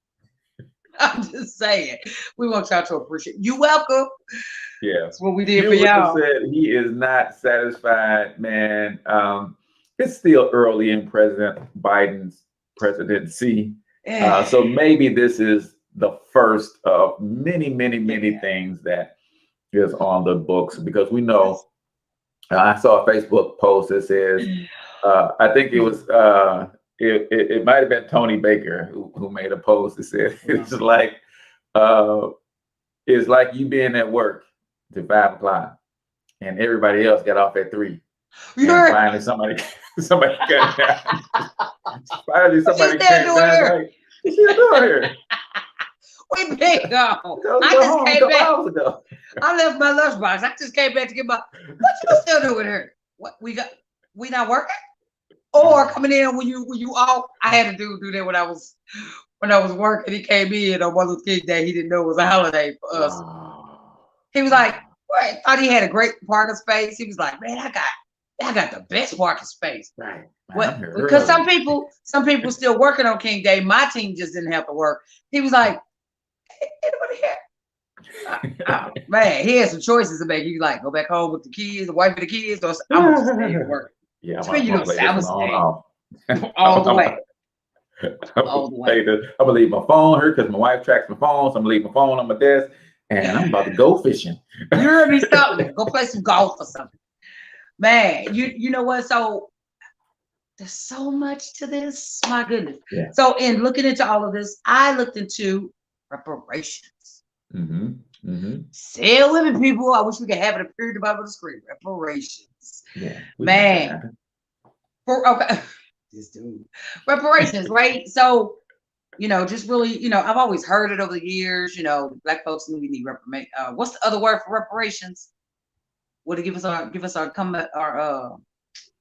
I'm just saying. We want y'all to appreciate it. You're welcome. Yeah. That's what we did for y'all. Said he is not satisfied, man. It's still early in President Biden's presidency. So maybe this is the first of many things that is on the books, because we know I saw a Facebook post that says, I think it was it might have been Tony Baker who made a post that said it's like you being at work to 5 o'clock and everybody else got off at 3. And finally somebody got down. Finally somebody came down. Like, what you doing here? We big on. I just came back. I left my lunchbox. I just came back to get my. What you still doing here? What we not working? Or coming in when you off? I had to do that when I was working. He came in on one little kid that he didn't know was a holiday for us. He was like, "What?" Thought he had a great parking space. He was like, "Man, I got the best parking space." Right. What? Because some people still working on King Day. My team just didn't have to work. He was like, "Anybody here?" Man, he had some choices to make. He was like, "Go back home with the kids, the wife and the kids," or I'm gonna just stay at work. Yeah, I'm gonna stay all the way. I'm gonna leave my phone here because my wife tracks my phone. So I'm gonna leave my phone on my desk, and I'm about to go fishing. You heard me something. Go play some golf or something. Man, you know what? So there's so much to this. My goodness. Yeah. So in looking into all of this, I looked into reparations. Say it with me, people. I wish we could have it appeared above the screen. Reparations. Yeah. Man. Okay. This dude. Reparations, right? So, just really, I've always heard it over the years. Black folks need reparations. What's the other word for reparations? Would it give us our comment?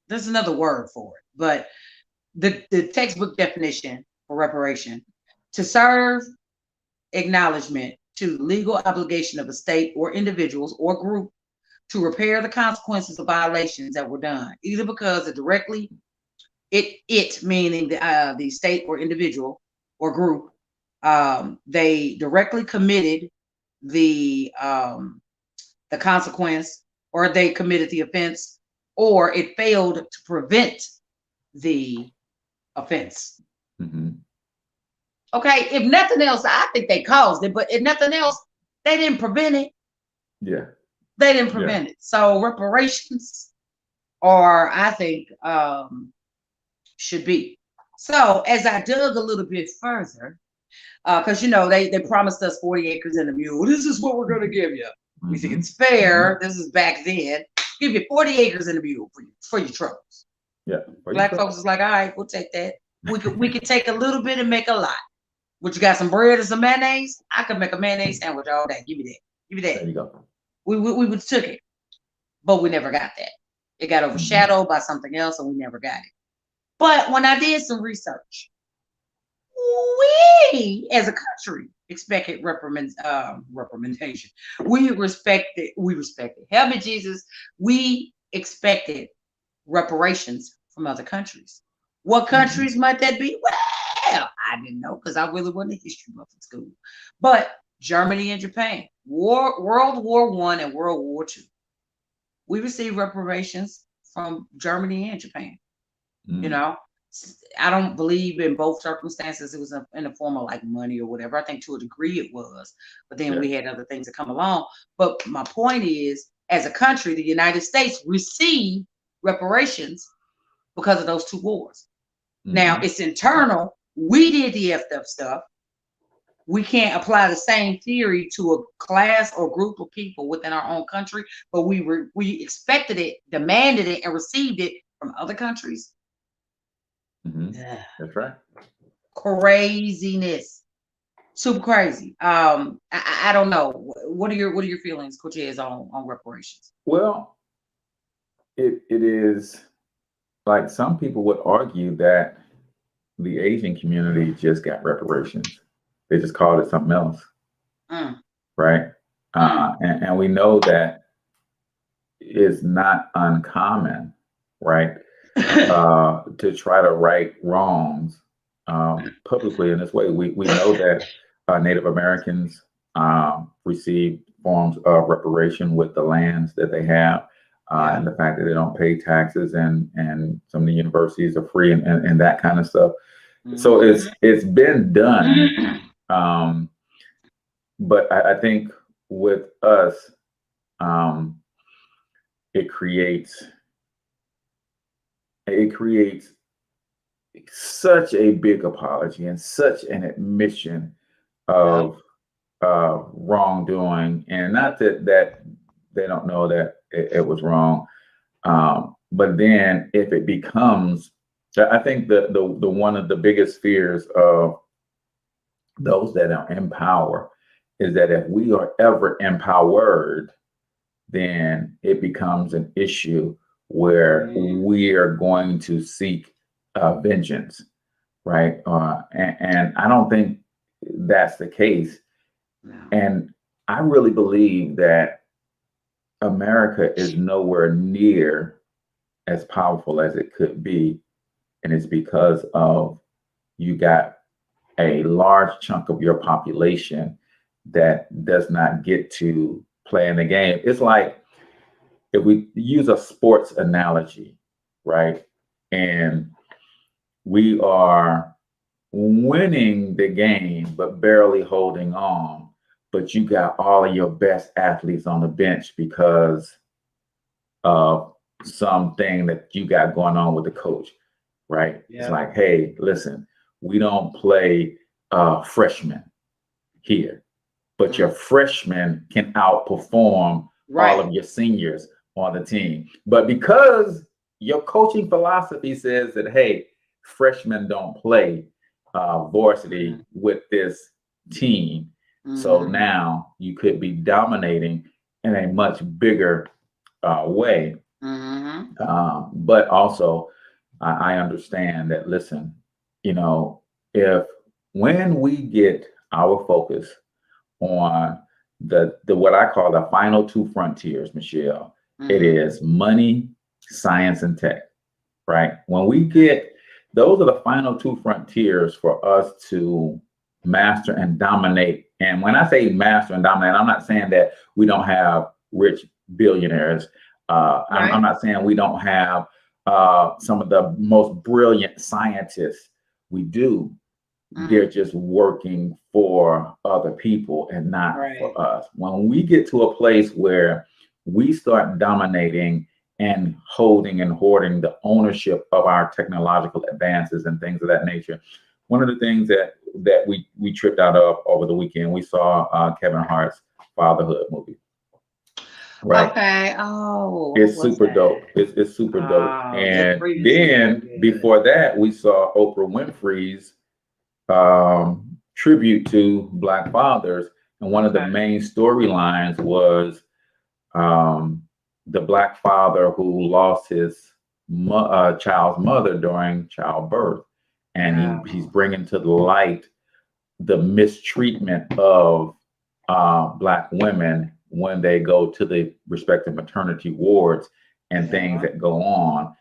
There's another word for it, but the textbook definition for reparation: to serve acknowledgement to the legal obligation of a state or individuals or group to repair the consequences of violations that were done, either because it meaning the state or individual or group, they directly committed the consequence, or they committed the offense, or it failed to prevent the offense. Okay, if nothing else, I think they caused it, but if nothing else, they didn't prevent it. Yeah. They didn't prevent it. So reparations, or I think, should be. So as I dug a little bit further, because they promised us 40 acres and a mule. This is what we're going to give you. We think it's fair. This is back then. Give you 40 acres and a mule for your troubles. Yeah. Black folks is like, all right, we'll take that. We could take a little bit and make a lot. What, you got some bread and some mayonnaise? I could make a mayonnaise sandwich all day. Give me that. Give me that. There you go. We would took it, but we never got that. It got overshadowed by something else, and we never got it. But when I did some research, we as a country expected reprimandation. We respected. Help me, Jesus. We expected reparations from other countries. What countries might that be? Well, I didn't know because I really wasn't a history buff in school. But Germany and Japan, World War I and World War II. We received reparations from Germany and Japan. I don't believe in both circumstances it was in the form of like money or whatever. I think to a degree it was, but then we had other things that come along. But my point is, as a country, the United States received reparations because of those two wars. Now it's internal. We did the effed up stuff. We can't apply the same theory to a class or group of people within our own country, but we expected it, demanded it, and received it from other countries. That's right. Craziness, super crazy. I don't know. What are your feelings, Cortez, on reparations? Well, it is like some people would argue that the Asian community just got reparations. They just called it something else, right? And we know that it's not uncommon, right, to try to right wrongs publicly in this way. We know that Native Americans receive forms of reparation with the lands that they have, and the fact that they don't pay taxes, and some of the universities are free, and that kind of stuff. So it's been done, but I think with us, it creates such a big apology and such an admission of wrongdoing, and not that they don't know that it was wrong, but then if it becomes, I think the one of the biggest fears of those that are in power is that if we are ever empowered, then it becomes an issue where we are going to seek vengeance, right? And I don't think that's the case. And I really believe that America is nowhere near as powerful as it could be. And it's because of you got a large chunk of your population that does not get to play in the game. It's like, if we use a sports analogy, right? And we are winning the game, but barely holding on. But you got all of your best athletes on the bench because of something that you got going on with the coach, right? Yeah. It's like, hey, listen, we don't play freshmen here, but your freshmen can outperform all of your seniors on the team. But because your coaching philosophy says that, hey, freshmen don't play varsity with this team, so now you could be dominating in a much bigger way. But also, I understand that, listen, you know, when we get our focus on the what I call the final two frontiers, Michelle, it is money, science, and tech, right? When we get, those are the final two frontiers for us to master and dominate. And when I say master and dominate, I'm not saying that we don't have rich billionaires. I'm not saying we don't have some of the most brilliant scientists. We do. They're just working for other people and not for us. When we get to a place where we start dominating and holding and hoarding the ownership of our technological advances and things of that nature, one of the things that we tripped out of over the weekend, we saw Kevin Hart's Fatherhood movie. Right. Okay. Oh, it's super dope. It's super dope. And then before that, we saw Oprah Winfrey's tribute to Black fathers, and one of the main storylines was the Black father who lost his child's mother during childbirth, and he's bringing to the light the mistreatment of Black women when they go to the respective maternity wards and things that go on,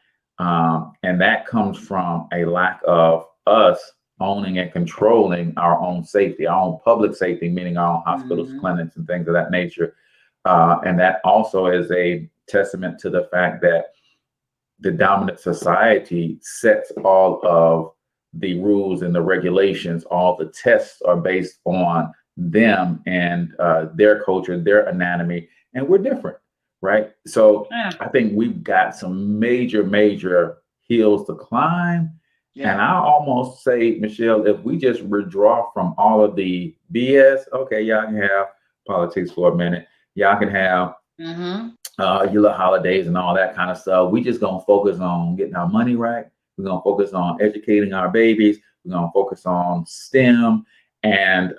and that comes from a lack of us owning and controlling our own safety, our own public safety, meaning our own hospitals, clinics, and things of that nature. And that also is a testament to the fact that the dominant society sets all of the rules and the regulations. All the tests are based on them and their culture, their anatomy, and we're different, right? So I think we've got some major hills to climb. And I almost say, Michelle, if we just withdraw from all of the BS, okay, y'all can have politics for a minute. Y'all can have your little holidays and all that kind of stuff. We just gonna focus on getting our money right. We're gonna focus on educating our babies. We're gonna focus on STEM. And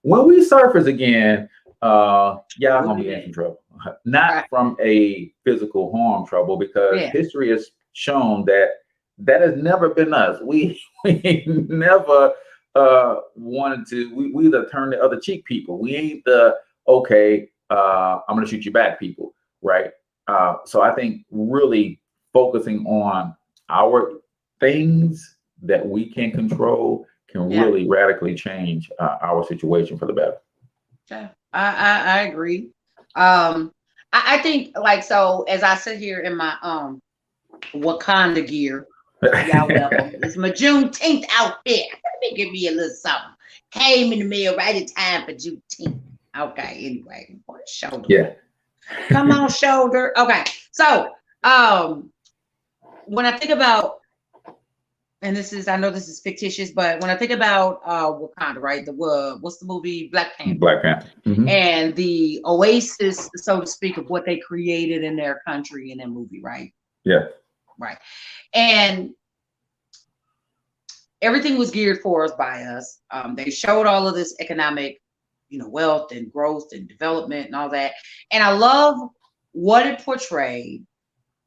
when we surface again, y'all gonna be in some trouble. Not from a physical harm trouble, because history has shown that That has never been us. We never wanted to. We the turn the other cheek people. We ain't the okay. I'm gonna shoot you back people, right? So I think really focusing on our things that we can control can really radically change our situation for the better. Yeah, I agree. I think like, so as I sit here in my Wakanda gear, y'all welcome. It's my Juneteenth outfit. Let me give me a little something. Came in the mail right in time for Juneteenth. Okay, anyway, shoulder. Yeah. Come on, shoulder. Okay, so when I think about, and this is, I know this is fictitious, but when I think about Wakanda, right? What's the movie? Black Panther. Black Panther. Mm-hmm. And the oasis, so to speak, of what they created in their country in that movie, right? Yeah. Right. And everything was geared for us by us. They showed all of this economic, wealth and growth and development and all that. And I love what it portrayed.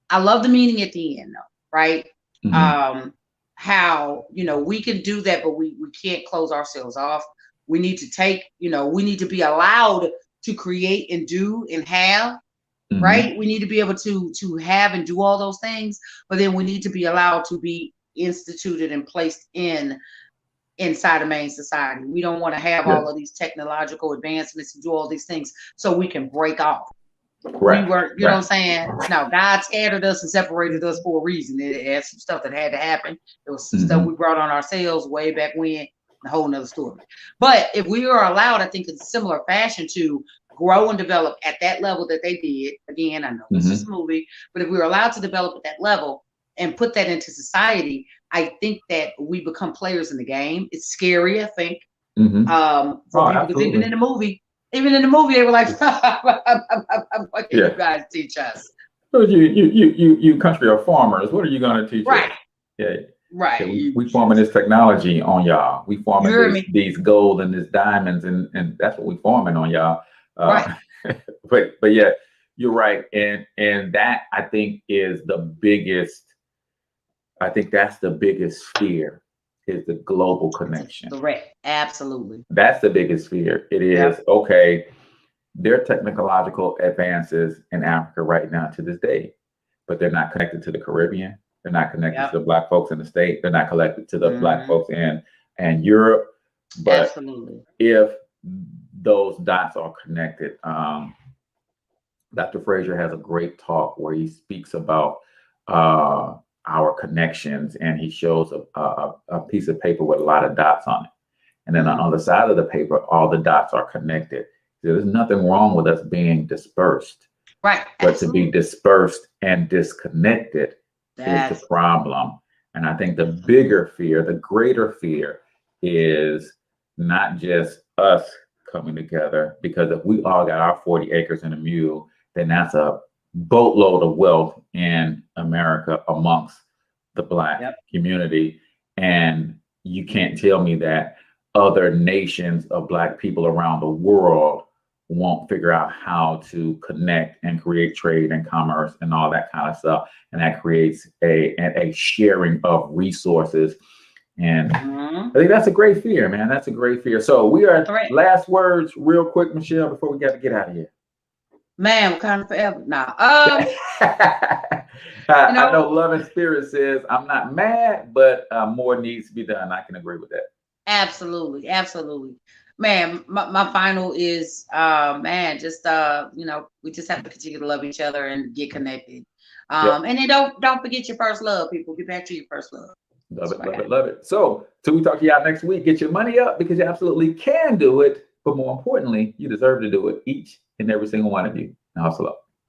I love the meaning at the end, though, right? Mm-hmm. How, we can do that, but we can't close ourselves off. We need to take, we need to be allowed to create and do and have, mm-hmm. right? We need to be able to have and do all those things, but then we need to be allowed to be instituted and placed inside of main society. We don't want to have all of these technological advancements and do all these things so we can break off. Right. We were, you know what I'm saying? No, God scattered us and separated us for a reason. It had some stuff that had to happen. There was some stuff we brought on ourselves way back when, a whole nother story. But if we are allowed, I think in similar fashion, to grow and develop at that level that they did, again, I know this is a movie, but if we were allowed to develop at that level and put that into society, I think that we become players in the game. It's scary, I think. For people, because even in the movie, they were like, "What can you guys teach us?" You country of farmers. What are you going to teach us? Yeah, right. Yeah, we forming this technology on y'all. We forming these gold and these diamonds, and that's what we forming on y'all. Right. but yeah, you're right, and that I think is the biggest. I think that's the biggest fear. Is the global connection. Correct. Absolutely. That's the biggest fear. It is, okay, there are technological advances in Africa right now to this day, but they're not connected to the Caribbean. They're not connected to the Black folks in the state. They're not connected to the Black folks in Europe. But if those dots are connected, Dr. Frazier has a great talk where he speaks about our connections, and he shows a piece of paper with a lot of dots on it. And then on the side of the paper, all the dots are connected. There's nothing wrong with us being dispersed. Right. But to be dispersed and disconnected is the problem. And I think the bigger fear, the greater fear, is not just us coming together, because if we all got our 40 acres and a mule, then that's a boatload of wealth in America amongst the Black community. And you can't tell me that other nations of Black people around the world won't figure out how to connect and create trade and commerce and all that kind of stuff. And that creates a sharing of resources. And I think that's a great fear, man. That's a great fear. So we are last words real quick, Michelle, before we got to get out of here. Man, kind of forever now. I know Love and Spirit says, I'm not mad, but more needs to be done. I can agree with that. Absolutely. Absolutely. Man, my final is, just, we just have to continue to love each other and get connected. And then don't forget your first love, people. Get back to your first love. Love it. So till we talk to y'all next week, get your money up, because you absolutely can do it. But more importantly, you deserve to do it, each and every single one of you. Now hustle up.